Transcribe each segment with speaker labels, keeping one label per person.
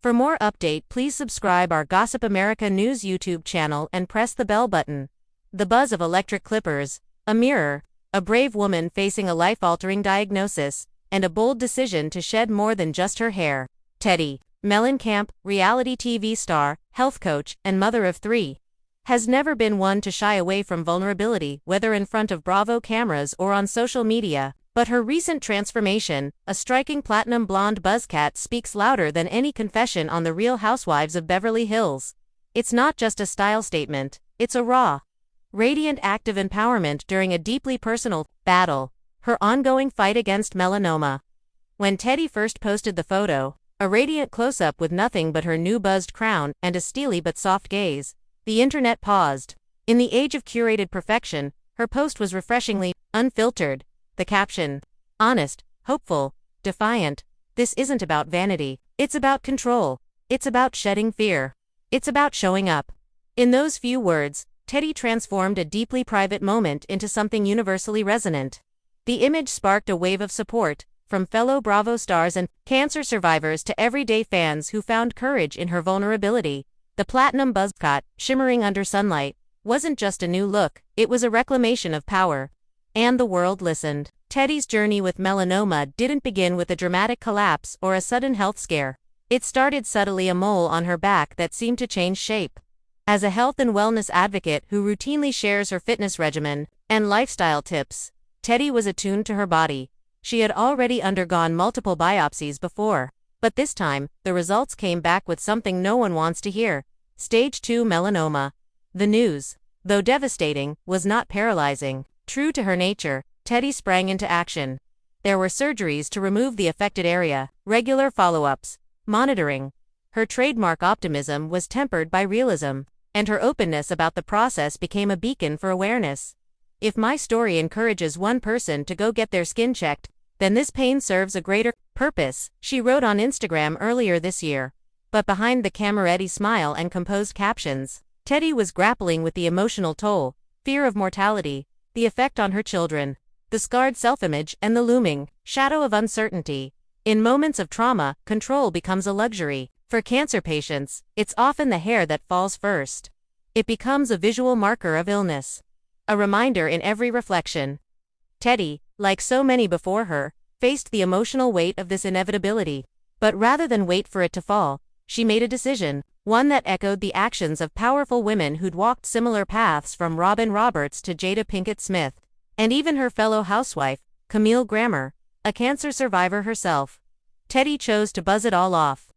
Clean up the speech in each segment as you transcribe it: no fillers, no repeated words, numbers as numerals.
Speaker 1: For more update, please subscribe our Gossip America News YouTube channel and press the bell button. The buzz of electric clippers, a mirror, a brave woman facing a life-altering diagnosis, and a bold decision to shed more than just her hair. Teddi, Mellencamp, reality TV star, health coach, and mother of 3, has never been one to shy away from vulnerability, whether in front of Bravo cameras or on social media. But her recent transformation, a striking platinum blonde buzzcut, speaks louder than any confession on The Real Housewives of Beverly Hills. It's not just a style statement, it's a raw, radiant act of empowerment during a deeply personal battle, her ongoing fight against melanoma. When Teddi first posted the photo, a radiant close-up with nothing but her new buzzed crown and a steely but soft gaze, the internet paused. In the age of curated perfection, her post was refreshingly unfiltered. The caption, honest, hopeful, defiant. This isn't about vanity, it's about control. It's about shedding fear. It's about showing up. In those few words, Teddi transformed a deeply private moment into something universally resonant. The image sparked a wave of support, from fellow Bravo stars and cancer survivors to everyday fans who found courage in her vulnerability. The platinum buzzcut, shimmering under sunlight, wasn't just a new look, it was a reclamation of power. And the world listened. Teddi's journey with melanoma didn't begin with a dramatic collapse or a sudden health scare. It started subtly, a mole on her back that seemed to change shape. As a health and wellness advocate who routinely shares her fitness regimen and lifestyle tips, Teddi was attuned to her body. She had already undergone multiple biopsies before, but this time, the results came back with something no one wants to hear: Stage 2 melanoma. The news, though devastating, was not paralyzing. True to her nature, Teddi sprang into action. There were surgeries to remove the affected area, regular follow-ups, monitoring. Her trademark optimism was tempered by realism, and her openness about the process became a beacon for awareness. If my story encourages one person to go get their skin checked, then this pain serves a greater purpose, she wrote on Instagram earlier this year. But behind the camera-ready smile and composed captions, Teddi was grappling with the emotional toll, fear of mortality, the effect on her children, the scarred self-image, and the looming shadow of uncertainty. In moments of trauma, control becomes a luxury. For cancer patients, it's often the hair that falls first. It becomes a visual marker of illness, a reminder in every reflection. Teddi, like so many before her, faced the emotional weight of this inevitability. But rather than wait for it to fall, she made a decision, one that echoed the actions of powerful women who'd walked similar paths, from Robin Roberts to Jada Pinkett Smith, and even her fellow housewife, Camille Grammer, a cancer survivor herself. Teddi chose to buzz it all off.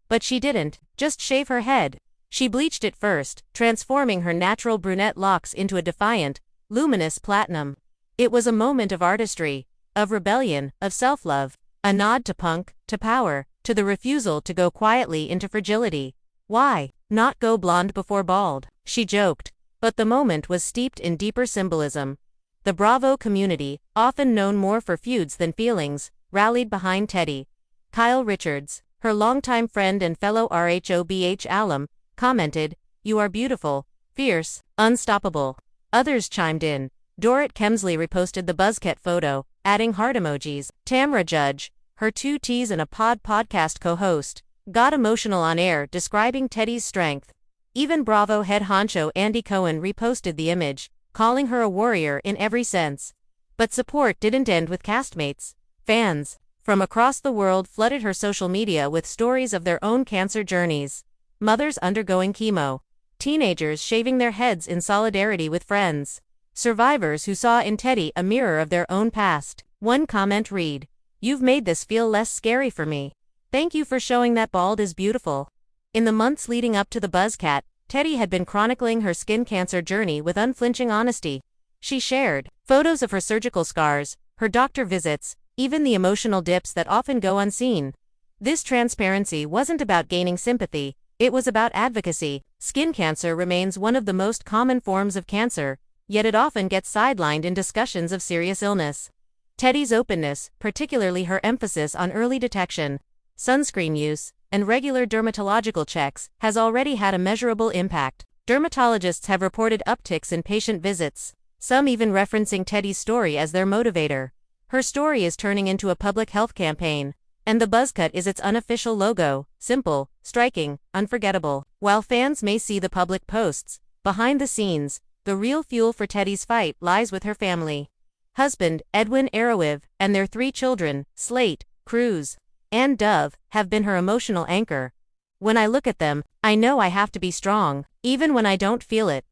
Speaker 1: But she didn't just shave her head. She bleached it first, transforming her natural brunette locks into a defiant, luminous platinum. It was a moment of artistry, of rebellion, of self-love, a nod to punk, to power, to the refusal to go quietly into fragility. Why not go blonde before bald? She joked. But the moment was steeped in deeper symbolism. The Bravo community, often known more for feuds than feelings, rallied behind Teddi. Kyle Richards, her longtime friend and fellow RHOBH alum, commented, "You are beautiful, fierce, unstoppable." Others chimed in. Dorrit Kemsley reposted the Buzzcut photo, adding heart emojis. Tamra Judge, her 2Ts and a podcast co-host, got emotional on air describing Teddi's strength. Even Bravo head honcho Andy Cohen reposted the image, calling her a warrior in every sense. But support didn't end with castmates. Fans from across the world flooded her social media with stories of their own cancer journeys. Mothers undergoing chemo, teenagers shaving their heads in solidarity with friends, survivors who saw in Teddi a mirror of their own past. One comment read, "You've made this feel less scary for me. Thank you for showing that bald is beautiful." In the months leading up to the buzzcut, Teddi had been chronicling her skin cancer journey with unflinching honesty. She shared photos of her surgical scars, her doctor visits, even the emotional dips that often go unseen. This transparency wasn't about gaining sympathy, it was about advocacy. Skin cancer remains one of the most common forms of cancer, yet it often gets sidelined in discussions of serious illness. Teddi's openness, particularly her emphasis on early detection, sunscreen use, and regular dermatological checks, has already had a measurable impact. Dermatologists have reported upticks in patient visits, some even referencing Teddi's story as their motivator. Her story is turning into a public health campaign, And the Buzzcut is its unofficial logo, simple, striking, unforgettable. While fans may see the public posts, behind the scenes, the real fuel for Teddi's fight lies with her family. Husband, Edwin Arrowiv, and their 3 children, Slate, Cruz, and Dove, have been her emotional anchor. When I look at them, I know I have to be strong, even when I don't feel it.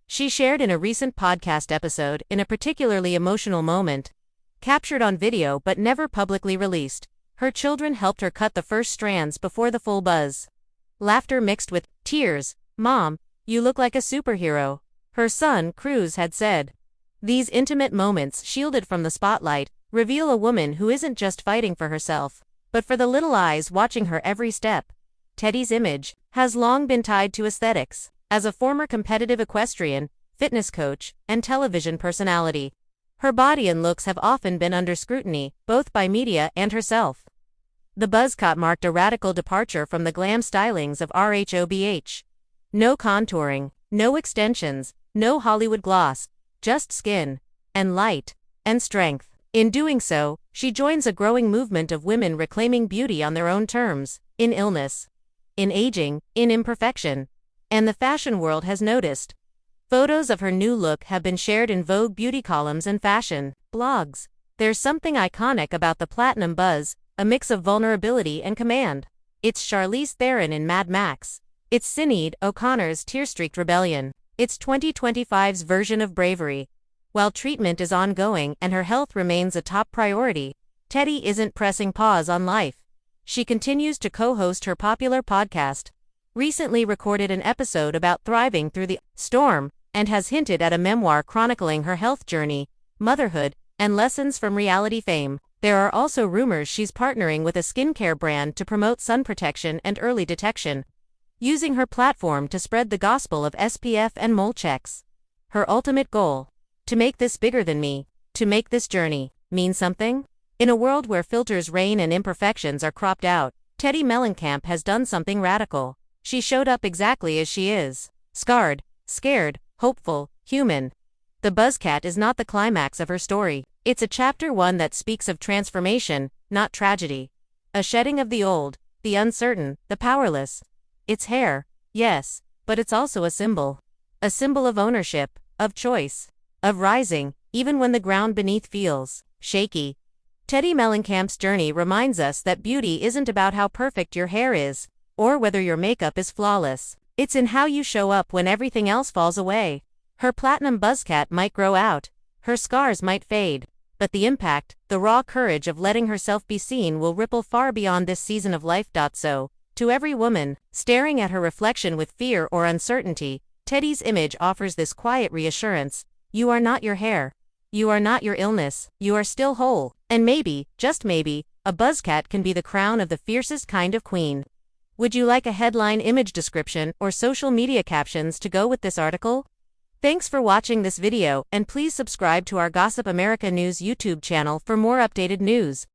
Speaker 1: She shared in a recent podcast episode in a particularly emotional moment, captured on video but never publicly released. Her children helped her cut the first strands before the full buzz. Laughter mixed with tears. "Mom, you look like a superhero," her son, Cruz, had said. These intimate moments, shielded from the spotlight, reveal a woman who isn't just fighting for herself, but for the little eyes watching her every step. Teddi's image has long been tied to aesthetics. As a former competitive equestrian, fitness coach, and television personality, her body and looks have often been under scrutiny, both by media and herself. The Buzzcut marked a radical departure from the glam stylings of RHOBH. No contouring, no extensions, no Hollywood gloss, just skin, and light, and strength. In doing so, she joins a growing movement of women reclaiming beauty on their own terms, in illness, in aging, in imperfection. And the fashion world has noticed. Photos of her new look have been shared in Vogue beauty columns and fashion blogs. There's something iconic about the platinum buzz, a mix of vulnerability and command. It's Charlize Theron in Mad Max. It's Sinead O'Connor's tear-streaked rebellion. It's 2025's version of bravery. While treatment is ongoing and her health remains a top priority, Teddi isn't pressing pause on life. She continues to co-host her popular podcast, recently recorded an episode about thriving through the storm, and has hinted at a memoir chronicling her health journey, motherhood, and lessons from reality fame. There are also rumors she's partnering with a skincare brand to promote sun protection and early detection, using her platform to spread the gospel of SPF and mole checks. Her ultimate goal: to make this bigger than me, to make this journey mean something. In a world where filters reign and imperfections are cropped out, Teddi Mellencamp has done something radical. She showed up exactly as she is. Scarred, scared, hopeful, human. The Buzzcut is not the climax of her story. It's a chapter 1 that speaks of transformation, not tragedy. A shedding of the old, the uncertain, the powerless. It's hair, yes, but it's also a symbol. A symbol of ownership, of choice, of rising, even when the ground beneath feels shaky. Teddi Mellencamp's journey reminds us that beauty isn't about how perfect your hair is, or whether your makeup is flawless. It's in how you show up when everything else falls away. Her platinum Buzzcut might grow out, her scars might fade, but the impact, the raw courage of letting herself be seen will ripple far beyond this season of life. So, to every woman staring at her reflection with fear or uncertainty, Teddi's image offers this quiet reassurance: you are not your hair. You are not your illness, you are still whole. And maybe, just maybe, a Buzzcut can be the crown of the fiercest kind of queen. Would you like a headline, image description, or social media captions to go with this article? Thanks for watching this video, and please subscribe to our Gossip America News YouTube channel for more updated news.